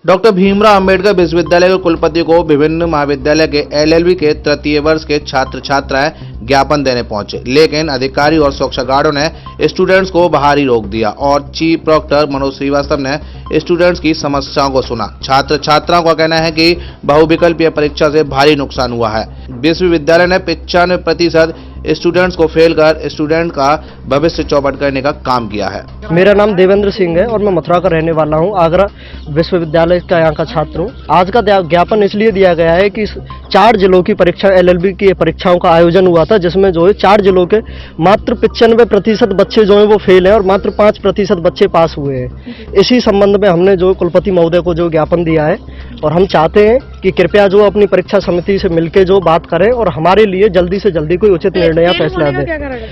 Doctor Bhimrao Ambedkar विश्वविद्यालय के कुलपति को विभिन्न महाविद्यालय के एलएलबी के तृतीय वर्ष के छात्र छात्राएं ज्ञापन देने पहुंचे, लेकिन अधिकारी और सुरक्षा गार्डों ने स्टूडेंट्स को बाहर ही रोक दिया और चीफ प्रॉक्टर मनोज श्रीवास्तव ने स्टूडेंट्स की समस्याओं को सुना। छात्र छात्राओं का कहना है कि बहुविकल्पीय परीक्षा से भारी नुकसान हुआ है। विश्वविद्यालय ने 95% स्टूडेंट्स को फेल कर स्टूडेंट का भविष्य चौपट करने का काम किया है। मेरा नाम देवेंद्र सिंह है और मैं मथुरा का रहने वाला हूं। आगरा विश्वविद्यालय का यहाँ का छात्र हूं। आज का ज्ञापन इसलिए दिया गया है कि 4 जिलों की परीक्षा एलएलबी की परीक्षाओं का आयोजन हुआ था, जिसमें जो है 4 जिलों के मात्र 95% बच्चे जो हैं वो फेल हैं और मात्र 5% बच्चे पास हुए हैं। इसी संबंध में हमने जो कुलपति महोदय को जो ज्ञापन दिया है और हम चाहते हैं कि कृपया जो अपनी परीक्षा समिति से मिलकर जो बात करें और हमारे लिए जल्दी से जल्दी कोई उचित निर्णय या फैसला दें।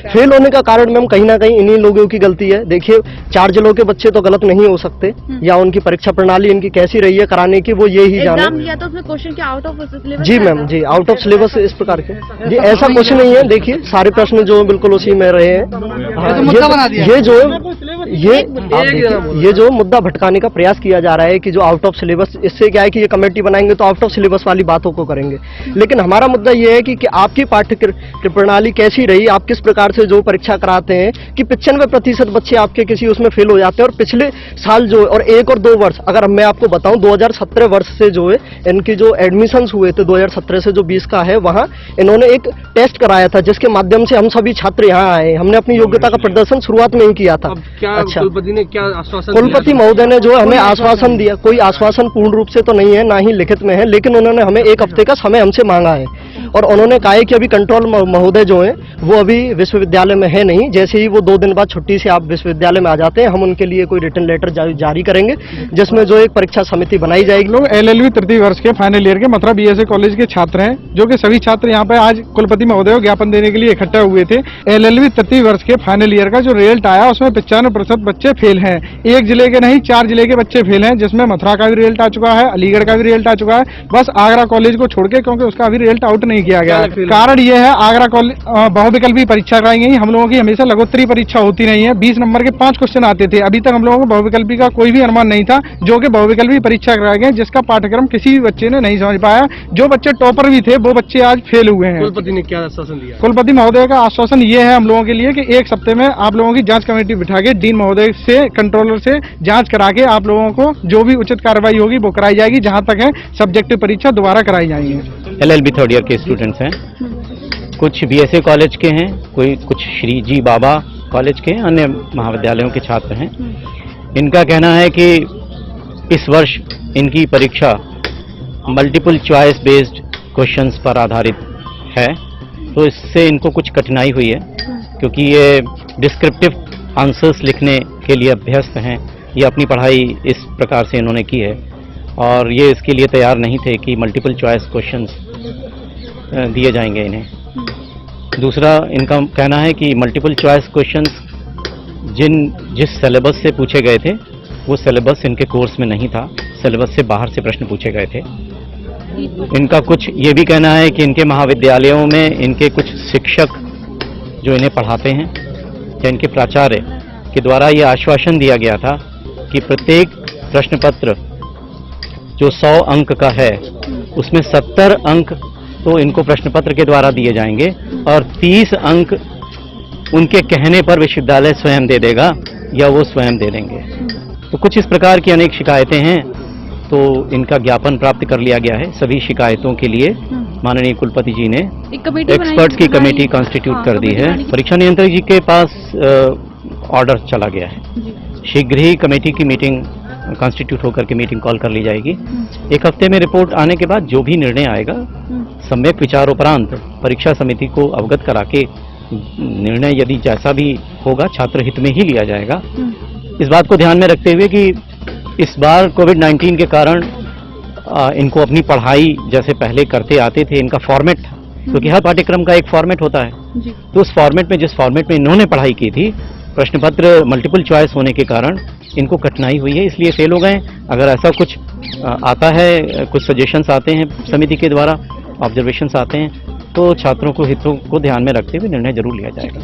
फेल होने का कारण मैम कहीं ना कहीं इन्हीं लोगों की गलती है। देखिए 4 जिलों के बच्चे तो गलत नहीं हो सकते, या उनकी परीक्षा प्रणाली इनकी कैसी रही है कराने की वो ये ही जाने। तो उसमें क्वेश्चन क्या आउट ऑफ सिलेबस? जी मैम, जी आउट ऑफ सिलेबस इस प्रकार के जी ऐसा कुछ नहीं है। देखिए सारे प्रश्न जो बिल्कुल उसी में रहे हैं। ये जो मुद्दा भटकाने का प्रयास किया जा रहा है कि जो आउट ऑफ सिलेबस, इससे क्या है कि ये कमेटी बनाएंगे तो आउट ऑफ सिलेबस वाली बातों को करेंगे। लेकिन हमारा मुद्दा ये है कि आपकी पाठ्य प्रणाली कैसी रही, आप किस प्रकार से जो परीक्षा कराते हैं कि 95% बच्चे आपके किसी उसमें फेल हो जाते हैं। और पिछले साल जो और 1 और 2 वर्ष अगर मैं आपको बताऊं 2017 वर्ष से जो है इनकी जो एडमिशंस हुए थे 2017 से जो 20 का है, वहां इन्होंने एक टेस्ट कराया था जिसके माध्यम से हम सभी छात्र यहाँ आए। हमने अपनी योग्यता का प्रदर्शन शुरुआत में ही किया था। अच्छा, कुलपति ने क्या आश्वासन? कुलपति महोदय ने जो हमें आश्वासन दिया, कोई आश्वासन पूर्ण रूप से तो नहीं है, ना ही लिखित में है, लेकिन उन्होंने हमें 1 हफ्ते का समय हमसे मांगा है। और उन्होंने कहा है कि अभी कंट्रोल महोदय जो हैं वो अभी विश्वविद्यालय में है नहीं, जैसे ही वो 2 दिन बाद छुट्टी से आप विश्वविद्यालय में आ जाते हैं हम उनके लिए कोई रिटन लेटर जारी करेंगे जिसमें जो एक परीक्षा समिति बनाई जाएगी। लोग एलएलबी तृतीय वर्ष के फाइनल ईयर के मथुरा बीएसए कॉलेज के छात्र हैं, जो कि सभी छात्र यहाँ पे आज कुलपति महोदय को ज्ञापन देने के लिए इकट्ठा हुए थे। एलएलबी तृतीय वर्ष के फाइनल ईयर का जो रिजल्ट आया उसमें 95% बच्चे फेल हैं। 1 जिले के नहीं 4 जिले के बच्चे फेल हैं, जिसमें मथुरा का भी रिजल्ट आ चुका है, अलीगढ़ का भी रिजल्ट आ चुका है, बस आगरा कॉलेज को छोड़ के, क्योंकि उसका अभी रिजल्ट आउट नहीं किया गया है। कारण ये है आगरा कॉलेज बहुविकल्पी परीक्षा कराई गई। हम लोगों की हमेशा लघुत्तरी परीक्षा होती नहीं है। 20 नंबर के 5 क्वेश्चन आते थे। अभी तक हम लोगों को बहुविकल्पी का कोई भी अनुमान नहीं था, जो कि बहुविकल्पी परीक्षा कराए गए, जिसका पाठ्यक्रम किसी भी बच्चे ने नहीं समझ पाया। जो बच्चे टॉपर भी थे वो बच्चे आज फेल हुए हैं। कुलपति ने क्या आश्वासन दिया? कुलपति महोदय का आश्वासन ये है हम लोगों के लिए कि 1 सप्ताह में आप लोगों की जांच कमेटी बिठा के डीन महोदय से, कंट्रोलर से जांच करा के आप लोगों को जो भी उचित कार्रवाई होगी वो कराई जाएगी। जहां तक है सब्जेक्टिव परीक्षा दोबारा कराई जाएंगी। एलएलबी 3rd ईयर के स्टूडेंट्स हैं, कुछ बीएसए कॉलेज के हैं, कुछ श्री जी बाबा कॉलेज के, अन्य महाविद्यालयों के छात्र हैं। इनका कहना है कि इस वर्ष इनकी परीक्षा मल्टीपल चॉइस बेस्ड क्वेश्चंस पर आधारित है, तो इससे इनको कुछ कठिनाई हुई है, क्योंकि ये डिस्क्रिप्टिव आंसर्स लिखने के लिए अभ्यस्त हैं। ये अपनी पढ़ाई इस प्रकार से इन्होंने की है और ये इसके लिए तैयार नहीं थे कि मल्टीपल चॉइस क्वेश्चंस दिए जाएंगे इन्हें। दूसरा इनका कहना है कि मल्टीपल चॉइस क्वेश्चंस जिस सिलेबस से पूछे गए थे वो सिलेबस इनके कोर्स में नहीं था, सिलेबस से बाहर से प्रश्न पूछे गए थे। इनका कुछ ये भी कहना है कि इनके महाविद्यालयों में इनके कुछ शिक्षक जो इन्हें पढ़ाते हैं या इनके प्राचार्य के द्वारा ये आश्वासन दिया गया था कि प्रत्येक प्रश्न पत्र जो 100 अंक का है उसमें 70 अंक तो इनको प्रश्न पत्र के द्वारा दिए जाएंगे और 30 अंक उनके कहने पर विश्वविद्यालय स्वयं दे देगा या वो स्वयं दे देंगे। तो कुछ इस प्रकार की अनेक शिकायतें हैं, तो इनका ज्ञापन प्राप्त कर लिया गया है। सभी शिकायतों के लिए माननीय कुलपति जी ने एक्सपर्ट्स की कमेटी कॉन्स्टिट्यूट कर दी है। परीक्षा नियंत्रक जी के पास ऑर्डर चला गया है। शीघ्र ही कमेटी की मीटिंग कॉन्स्टिट्यूट होकर के मीटिंग कॉल कर ली जाएगी। 1 हफ्ते में रिपोर्ट आने के बाद जो भी निर्णय आएगा सम्यक विचारोपरांत परीक्षा समिति को अवगत करा के निर्णय यदि जैसा भी होगा छात्र हित में ही लिया जाएगा। इस बात को ध्यान में रखते हुए कि इस बार कोविड-19 के कारण इनको अपनी पढ़ाई जैसे पहले करते आते थे, इनका फॉर्मेट था, क्योंकि हर पाठ्यक्रम का एक फॉर्मेट होता है, तो उस फॉर्मेट में जिस फॉर्मेट में इन्होंने पढ़ाई की थी प्रश्न पत्र मल्टीपल चॉइस होने के कारण इनको कठिनाई हुई है, इसलिए फेल हो गए। अगर ऐसा कुछ आता है, कुछ सजेशंस आते हैं समिति के द्वारा, ऑब्जर्वेशंस आते हैं, तो छात्रों को हितों को ध्यान में रखते हुए निर्णय जरूर लिया जाएगा।